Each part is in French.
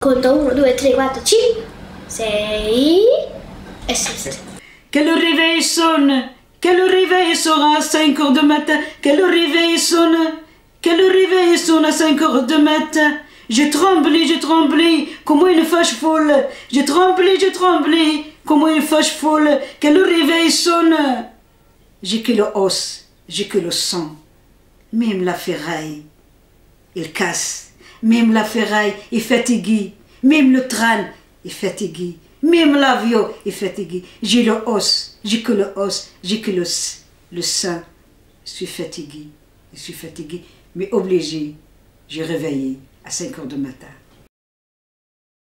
Conto 1, 2, 3, 4, 5, 6 et 7. Que le réveil sonne, que le réveil sonne à 5 heures du matin, que le réveil sonne, que le réveil sonne à 5 heures du matin. J'ai tremblé, comme une vache folle. J'ai tremblé, comme une vache folle, que le réveil sonne. J'ai que le os, j'ai que le sang. Même la ferraille, il casse. Même la ferraille est fatiguée. Même le train est fatigué. Même l'avion est fatigué. J'ai le os, j'ai que le os, j'ai que le sang. Je suis fatiguée, mais obligée. J'ai réveillé à 5 heures du matin.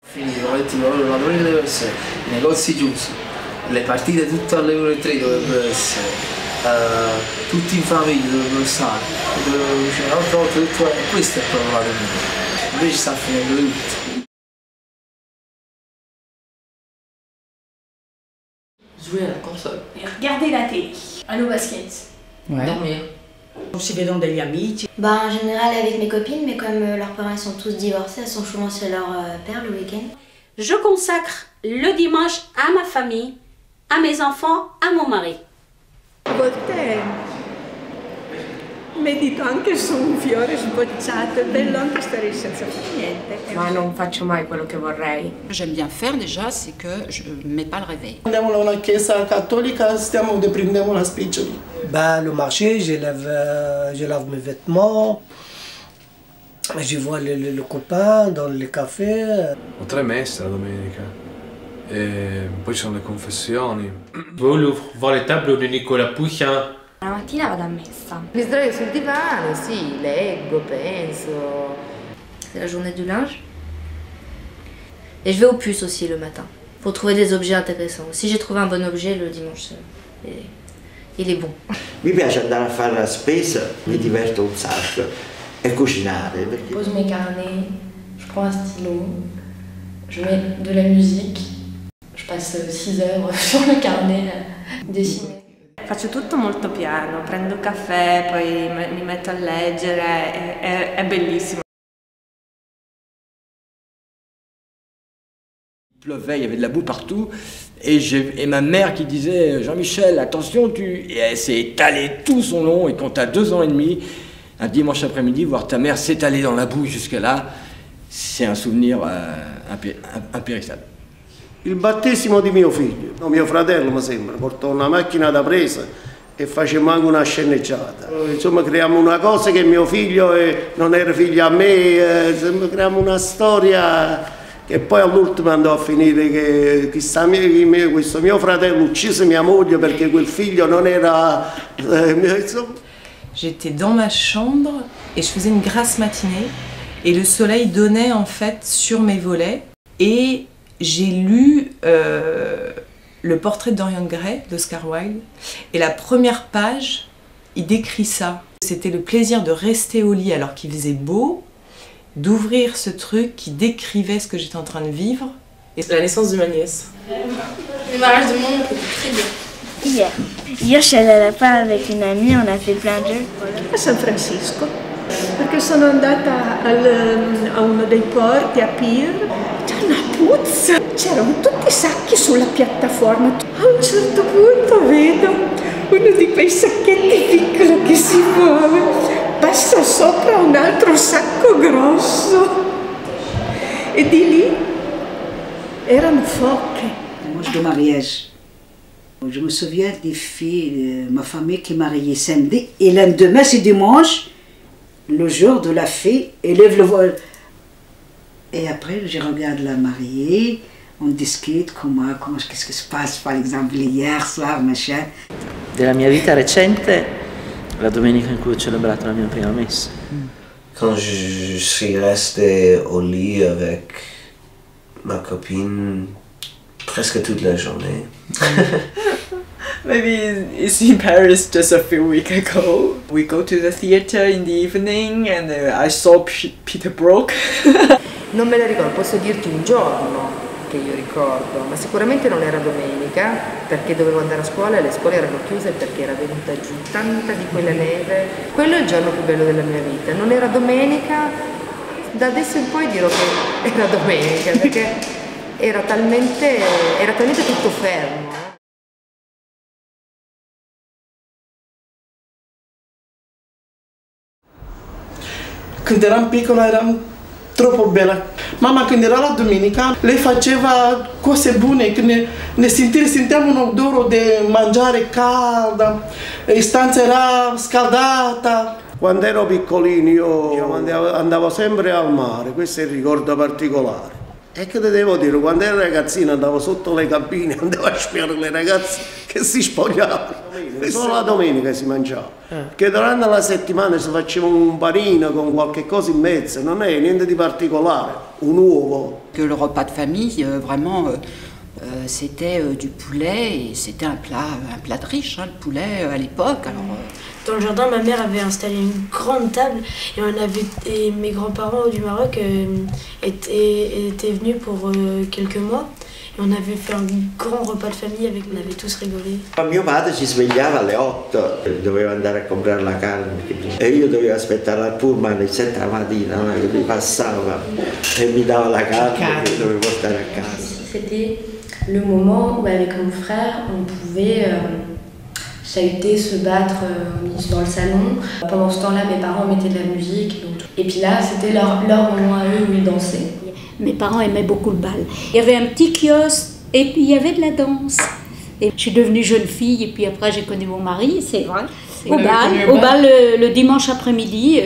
Finito, i lavori deve essere, i negozi chiusi, le partite tutte alle ore 3 dovrebbero essere, tutti in famiglia dovrebbero stare, dovrebbero cucinare un'altra volta tutto, questo è proprio la domenica. Invece sta finendo tutto. Jouer à la console. Et regarder la télé. Aller au basket. Ouais. Dormir. Si vedono degli amici. Bah, en général avec mes copines, mais comme leurs parents sont tous divorcés, elles sont souvent chez leur père le week-end. Je consacre le dimanche à ma famille, à mes enfants, à mon mari. A volte medito anche su un fiore sbocciato, è bello anche stare senza fare niente. Ma non faccio mai quello che vorrei. J'aime bien faire déjà, c'est que je ne mets pas le réveil. Andiamo a una chiesa cattolica, prendiamo la spiccioli. Ben, le marché, je lave mes vêtements, je vois le copain dans le café. Ho 3 messe la domenica, e poi ci sono le confessioni. Au Louvre, voir les tableaux de Nicolas Pouchin. La mattina vado a messa. Mi sdraio sul divano, sì, leggo, penso. C'est la journée du linge. Et je vais aux puces aussi le matin, pour trouver des objets intéressants. Si j'ai trouvé un bon objet le dimanche, il est bon. Mi piace andare a fare la spesa, mi diverto un sacco, e cucinare. Je pose mes carnets, je prends un stylo, je mets de la musique, je passe 6 heures sur le carnet à dessiner. Faccio tutto molto piano, prendo caffè, poi mi metto a leggere, è bellissimo. Il pleuvait, il y avait de la boue partout, et ma mère qui disait « Jean-Michel, attention, et elle s'est étalée tout son long, et quand tu as 2 ans et demi, un dimanche après-midi, voir ta mère s'étaler dans la boue jusque là, c'est un souvenir impérissable. Il battesimo di mio figlio, no, mio fratello mi sembra, portò una macchina da presa e facemmo anche una sceneggiata. Insomma creiamo una cosa che mio figlio non era figlio a me, creiamo una storia che poi all'ultimo andò a finire che questo mio fratello uccise mia moglie perché quel figlio non era... J'étais dans ma chambre et je faisais une grasse matinée et le soleil donnait en fait sur mes volets et j'ai lu le portrait de Dorian Gray d'Oscar Wilde et la première page, il décrit ça. C'était le plaisir de rester au lit alors qu'il faisait beau, d'ouvrir ce truc qui décrivait ce que j'étais en train de vivre. Et la naissance de ma nièce. Le mariage de mon oncle, très bien. Hier, je suis allée à la part avec une amie, on a fait plein de jeux. A San Francisco, perché sono andata a uno dei porti, a Pier. C'è una puzza, c'erano tutti i sacchi sulla piattaforma. A un certo punto vedo uno di quei sacchetti piccoli che si muove, passa sopra un altro sacco grosso e di lì erano foche. Dimanche de mariage. Je me souviens des filles de ma famille qui est mariée samedi et le lendemain c'est dimanche, le jour de la fille, elle lève le voile. Et après je regarde la mariée, on discute qu'est-ce qui se passe par exemple hier soir, machin. Della mia vita recente, la domenica in cui ho celebrato la mia prima messa. Quand je suis resté au lit avec ma copine presque toute la journée. Maybe it's in Paris just a few weeks ago. We go to the theater in the evening and I saw Peter Brook. Non me la ricordo, posso dirti un giorno che io ricordo, ma sicuramente non era domenica perché dovevo andare a scuola e le scuole erano chiuse perché era venuta giù tanta di quella neve. Quello è il giorno più bello della mia vita. Non era domenica, Da adesso in poi dirò che era domenica, perché era talmente tutto fermo. Quando eravamo piccola eravamo troppo bella. Mamma quando era la domenica lei faceva cose buone, che sentiamo un odore di mangiare calda, la stanza era scaldata. Quando ero piccolino io andavo sempre al mare, questo è il ricordo particolare. E che te devo dire, quando ero ragazzino andavo sotto le cabine, andavo a spiare le ragazze che si spogliavano. Solo la domenica si mangiava. Che durante la settimana si faceva un panino con qualche cosa in mezzo, non è niente di particolare, un uovo. Que le repas de famille, vraiment, c'était du poulet et c'était un plat de riche, hein, le poulet à l'époque. Dans le jardin, ma mère avait installé une grande table et mes grands-parents du Maroc étaient venus pour quelques mois. Et on avait fait un grand repas de famille avec, on avait tous rigolé. Mio padre si svegliava alle 8, doveva andare a comprare la carne e io dovevo aspettare al pullman alle 7 la mattina, che mi passava e mi dava la carne che dovevo portare a casa. C'était le moment où avec mon frère on pouvait chahuter, se battre dans le salon. Pendant ce temps-là, mes parents mettaient de la musique. Et puis là, c'était leur moment à eux où ils dansaient. Mes parents aimaient beaucoup le bal. Il y avait un petit kiosque et puis il y avait de la danse. Et je suis devenue jeune fille et puis après j'ai connu mon mari, c'est vrai. Au bal le dimanche après-midi.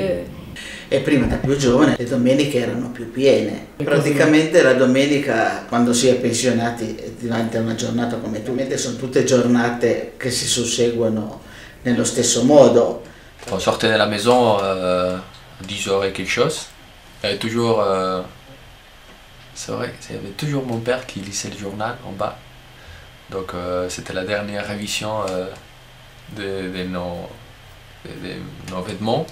E prima da più giovane le domeniche erano più piene. Praticamente la domenica, quando si è pensionati, diventa una giornata come tu. Sono tutte giornate che si susseguono nello stesso modo. On sortait de la maison 10h et quelque chose. Il y avait toujours, c'est vrai, il y avait toujours mon père qui lisait le journal en bas. Donc c'était la dernière révision de nos vêtements.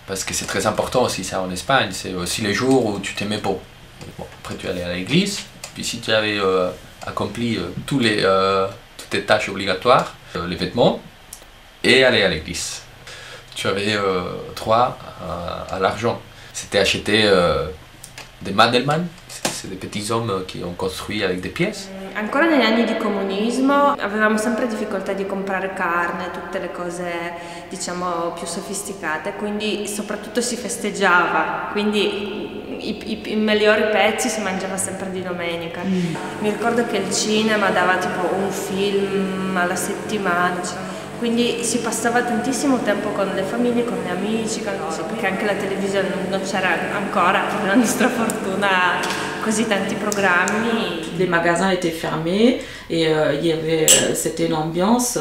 Parce que c'est très important aussi ça en Espagne, c'est aussi les jours où tu t'aimais beau. Bon, après tu allais à l'église, puis si tu avais accompli toutes tes tâches obligatoires, les vêtements, et aller à l'église. Tu avais droit à l'argent. C'était acheter des Mandelmann, c'est des petits hommes qui ont construit avec des pièces. Ancora negli anni di comunismo avevamo sempre difficoltà di comprare carne, tutte le cose diciamo più sofisticate, quindi soprattutto si festeggiava, quindi i migliori pezzi si mangiava sempre di domenica. Mi ricordo che il cinema dava tipo un film alla settimana, quindi si passava tantissimo tempo con le famiglie, con gli amici, perché anche la televisione non c'era ancora, per la nostra fortuna, così tanti programmi. Les magasins étaient fermés et c'était une ambiance,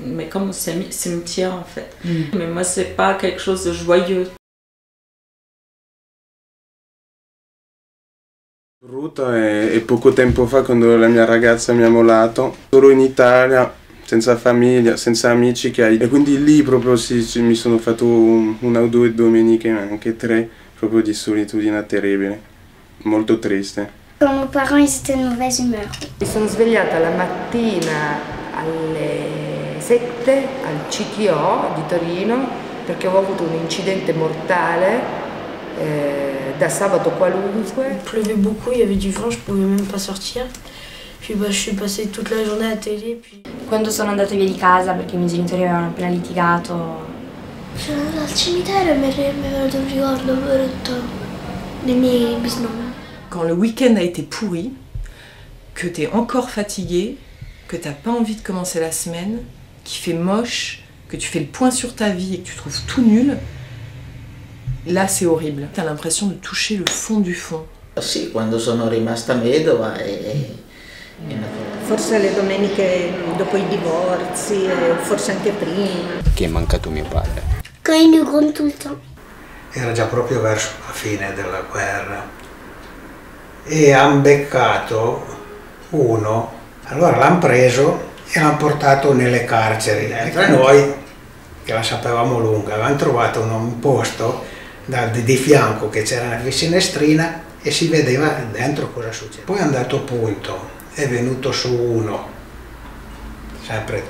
mais comme cimetière en fait. Mais moi c'est pas quelque chose de joyeux. Brutto e poco tempo fa quando la mia ragazza mi ha mollato, solo in Italia, senza famiglia, senza amici e quindi lì proprio mi sono fatto una o due domeniche, anche 3, proprio di solitudine terribile, molto triste. Quand mes parents ils étaient de mauvaise humeur. Mi sono svegliata la mattina alle 7 al CTO di Torino perché avevo avuto un incidente mortale da sabato qualunque. Il pleuvait beaucoup, il y avait du vent, je pouvais même pas sortir. Puis je suis passée toute la journée à télé. Puis... Quando sono andata via di casa perché i miei genitori avevano appena litigato. Sono andata al cimitero e mi è venuto un ricordo brutto dei miei bisnonni. Quand le week-end a été pourri, que t'es encore fatigué, que t'as pas envie de commencer la semaine, qu'il fait moche, que tu fais le point sur ta vie et que tu trouves tout nul, là c'est horrible. T'as l'impression de toucher le fond du fond. Sì, quando sono rimasta vedova Forse le domeniche dopo i divorzi, forse anche prima. Che è mancato mio padre. Quand il nous gronde tout le temps. Era già proprio verso la fine della guerra e hanno beccato uno, allora l'hanno preso e l'hanno portato nelle carceri. Mentre noi, che la sapevamo lunga, avevamo trovato un posto di fianco che c'era una finestrina e si vedeva dentro cosa succede. Poi è andato a punto, è venuto su uno, sempre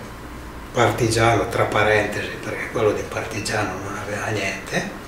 partigiano tra parentesi, perché quello di partigiano non aveva niente,